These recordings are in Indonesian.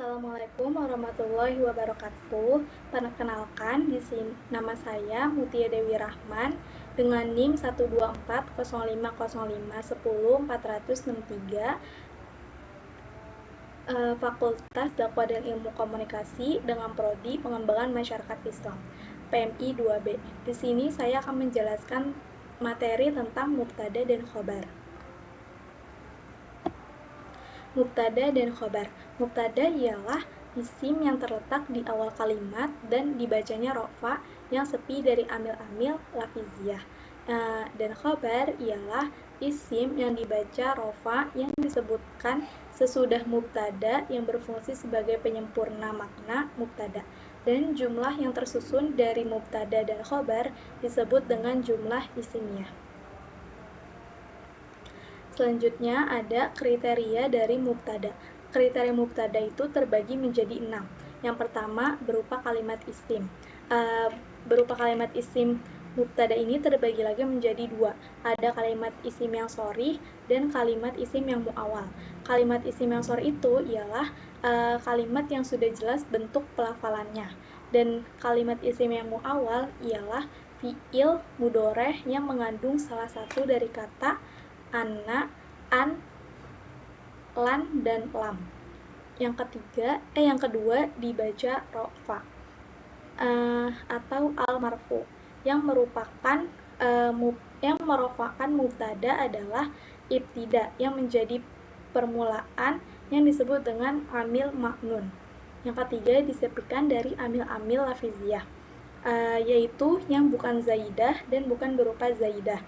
Assalamualaikum warahmatullahi wabarakatuh. Perkenalkan, di sini nama saya Mutia Dewi Rahman dengan NIM 1240505104463, Fakultas Dakwah dan Ilmu Komunikasi dengan Prodi Pengembangan Masyarakat Islam, PMI 2B. Di sini saya akan menjelaskan materi tentang mubtada dan khobar. Mubtada dan khobar. Mubtada ialah isim yang terletak di awal kalimat dan dibacanya rofa yang sepi dari amil-amil lafiziyah. Dan khobar ialah isim yang dibaca rofa yang disebutkan sesudah mubtada yang berfungsi sebagai penyempurna makna mubtada. Dan jumlah yang tersusun dari mubtada dan khobar disebut dengan jumlah isimiyah. Selanjutnya ada kriteria dari mubtada. Kriteria mubtada itu terbagi menjadi 6. Yang pertama berupa kalimat isim. Berupa kalimat isim mubtada ini terbagi lagi menjadi 2. Ada kalimat isim yang shorih dan kalimat isim yang mu'awal. Kalimat isim yang shorih itu ialah kalimat yang sudah jelas bentuk pelafalannya. Dan kalimat isim yang mu'awal ialah fi'il mudoreh yang mengandung salah satu dari kata anna, an, lan, dan lam. Yang kedua dibaca rofa atau al-marfu yang merupakan mubtada adalah ibtida yang menjadi permulaan yang disebut dengan amil ma'nun. Yang ketiga disepikan dari amil-amil lafiziyah, yaitu yang bukan zaidah dan bukan berupa zaidah,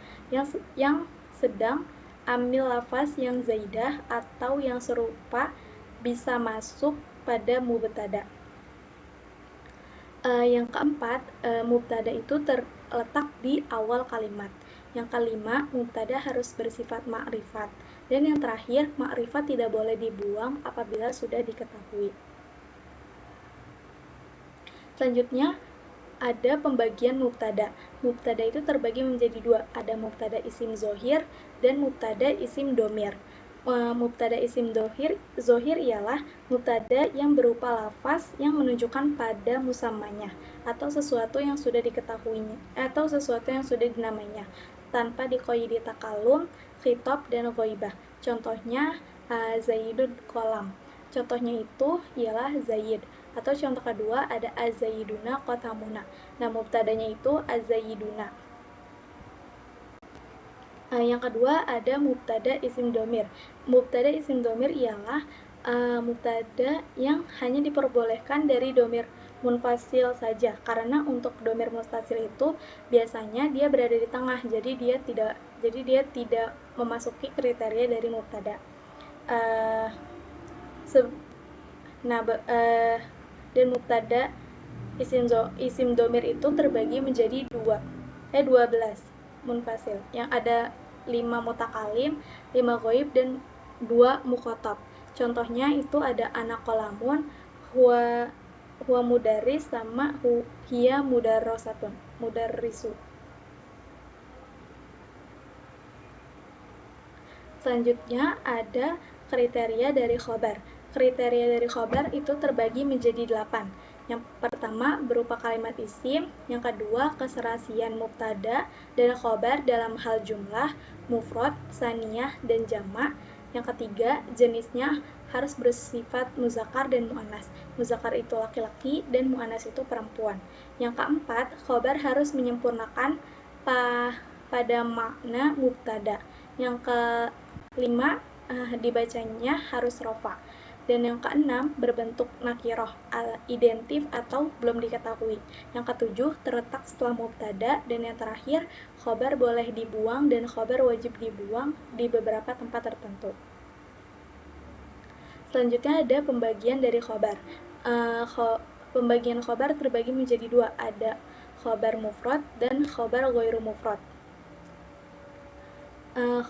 yang sedang amil lafaz yang zaidah atau yang serupa bisa masuk pada mubtada. Yang keempat, mubtada itu terletak di awal kalimat. Yang kelima, mubtada harus bersifat ma'rifat. Dan yang terakhir, ma'rifat tidak boleh dibuang apabila sudah diketahui. Selanjutnya, ada pembagian mubtada. Mubtada itu terbagi menjadi 2. Ada mubtada isim zohir dan mubtada isim domir. Mubtada isim zohir ialah mubtada yang berupa lafaz yang menunjukkan pada musamanya atau sesuatu yang sudah diketahuinya atau sesuatu yang sudah dinamainya tanpa dikoyidi takalum, khitab, dan ghaibah. Contohnya Zaidun kolam. Contohnya itu ialah Zaid. Atau contoh kedua ada az-zaiduna qatamuna. Nah, mubtadanya itu az-zaiduna. Yang kedua ada mubtada isim domir. Mubtada isim domir ialah mubtada yang hanya diperbolehkan dari domir munfasil saja, karena untuk domir mustasil itu biasanya dia berada di tengah, jadi dia tidak memasuki kriteria dari mubtada. Dan mubtada isim domir itu terbagi menjadi 12 munfasil, yang ada 5 mutakalim, 5 ghaib, dan 2 mukhatab. Contohnya itu ada ana qalamun, huwa mudarris, sama hiya mudarrisu. Selanjutnya ada kriteria dari khobar. Kriteria dari khobar itu terbagi menjadi 8. Yang pertama berupa kalimat isim, yang kedua keserasian mubtada dan khobar dalam hal jumlah, mufrad, saniyah, dan jamak. Yang ketiga jenisnya harus bersifat muzakkar dan muannas. Muzakkar itu laki-laki dan muannas itu perempuan. Yang keempat, khobar harus menyempurnakan pada makna mubtada. Yang kelima, dibacanya harus rofa. Dan yang keenam, berbentuk nakiroh, identif atau belum diketahui. Yang ketujuh, terletak setelah mubtada. Dan yang terakhir, khobar boleh dibuang dan khobar wajib dibuang di beberapa tempat tertentu. Selanjutnya ada pembagian dari khobar. Pembagian khobar terbagi menjadi 2. Ada khobar mufrad dan khobar ghairu mufrad.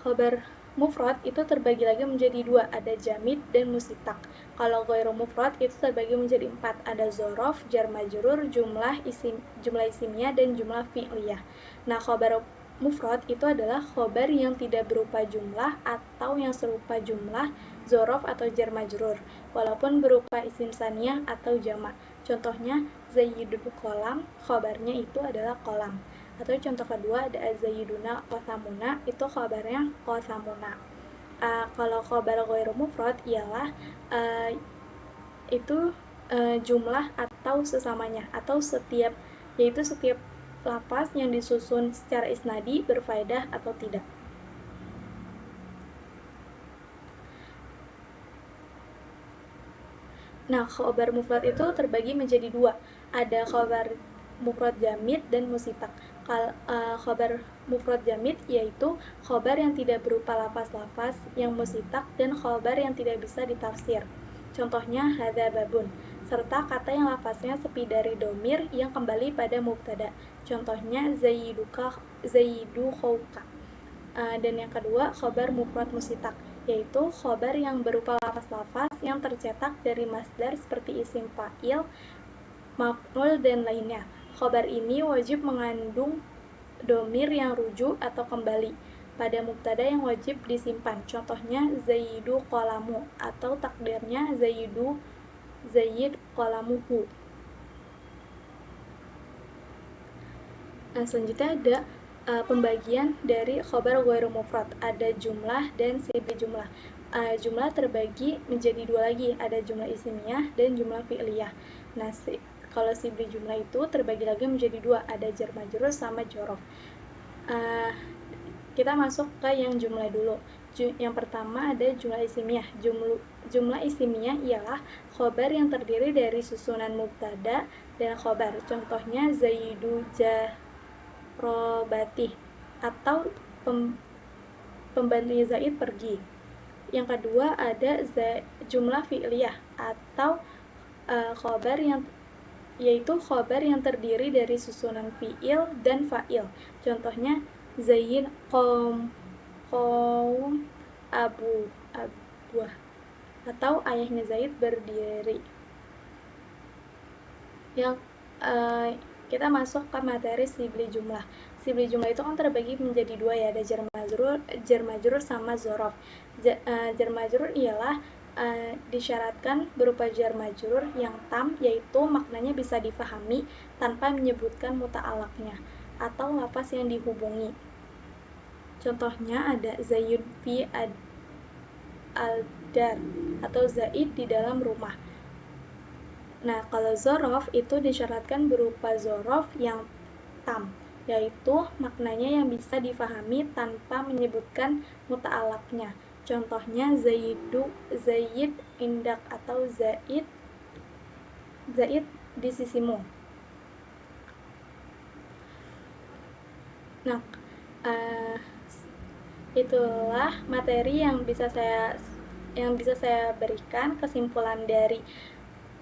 Khobar mufrad itu terbagi lagi menjadi 2, ada jamid dan musitak. Kalau ghairu mufrad itu terbagi menjadi 4, ada zorof, jar majrur, jumlah isimiyah, dan jumlah fi'liyah. Nah, khobar mufrad itu adalah khobar yang tidak berupa jumlah atau yang serupa jumlah, zorof atau jar majrur, walaupun berupa isim saniyah atau jamak. Contohnya, zayyidul kolam, khobarnya itu adalah kolam. Atau contoh kedua ada zayyiduna qasamuna, itu khobarnya qasamuna. Kalau khobar ghairu mufrad ialah itu jumlah atau sesamanya, atau setiap lafaz yang disusun secara isnadi berfaedah atau tidak. Nah, khobar mufrad itu terbagi menjadi dua. Ada khobar mufrad jamid dan musitak. Khobar mufrad jamid yaitu khobar yang tidak berupa lafaz-lafaz yang musitak dan khobar yang tidak bisa ditafsir. Contohnya hadza babun, serta kata yang lafaznya sepi dari domir yang kembali pada mubtada. Contohnya zaidu khauka. Dan yang kedua, khobar mufrad musitak, yaitu khobar yang berupa lafaz-lafaz yang tercetak dari masdar seperti isim fa'il, maf'ul, dan lainnya. Khobar ini wajib mengandung domir yang rujuk atau kembali pada mubtada yang wajib disimpan. Contohnya zaidu qalamu, atau takdirnya zaid qalamuhu. Nah, selanjutnya ada pembagian dari khobar ghairu mufrad. Ada jumlah dan sibli jumlah. Jumlah terbagi menjadi dua lagi, ada jumlah isimiyah dan jumlah fi'liyah. Nah, kalau sibli jumlah itu terbagi lagi menjadi dua, ada jar majrur sama jorof. Kita masuk ke yang jumlah dulu. Yang pertama ada jumlah isimiyah. Jumlah isimiyah ialah khobar yang terdiri dari susunan mubtada dan khobar. Contohnya zaidu jarobati, atau pembantu zaid pergi. Yang kedua ada jumlah fi'liyah, atau khobar yang yaitu khobar yang terdiri dari susunan fi'il dan fa'il. Contohnya zaid qaum abuah, atau ayahnya Zaid berdiri. Yang kita masuk ke materi sibli jumlah. Sibli jumlah itu kan terbagi menjadi dua ya, ada jar majrur sama zorof. Jar majrur ialah disyaratkan berupa jar majrur yang tam, yaitu maknanya bisa difahami tanpa menyebutkan muta'alaknya atau lafaz yang dihubungi. Contohnya ada Zaid fi al-dar, atau Zaid di dalam rumah. Nah, kalau zorof itu disyaratkan berupa zorof yang tam, yaitu maknanya yang bisa difahami tanpa menyebutkan muta'alaknya. Contohnya Zaid indak, atau Zaid di sisimu. Nah, itulah materi yang bisa saya berikan. Kesimpulan dari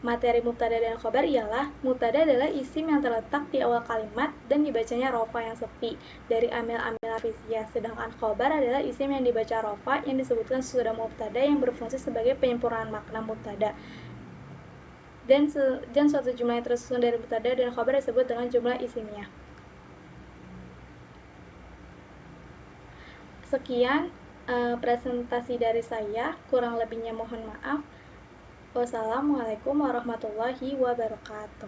materi mubtada dan khobar ialah mubtada adalah isim yang terletak di awal kalimat dan dibacanya rofa yang sepi dari amil-amil lafiziyah, sedangkan khobar adalah isim yang dibaca rofa yang disebutkan sesudah mubtada yang berfungsi sebagai penyempurnaan makna mubtada. Dan suatu jumlah yang tersusun dari mubtada dan khobar disebut dengan jumlah isimiyah. Sekian presentasi dari saya, kurang lebihnya mohon maaf. Wassalamualaikum warahmatullahi wabarakatuh.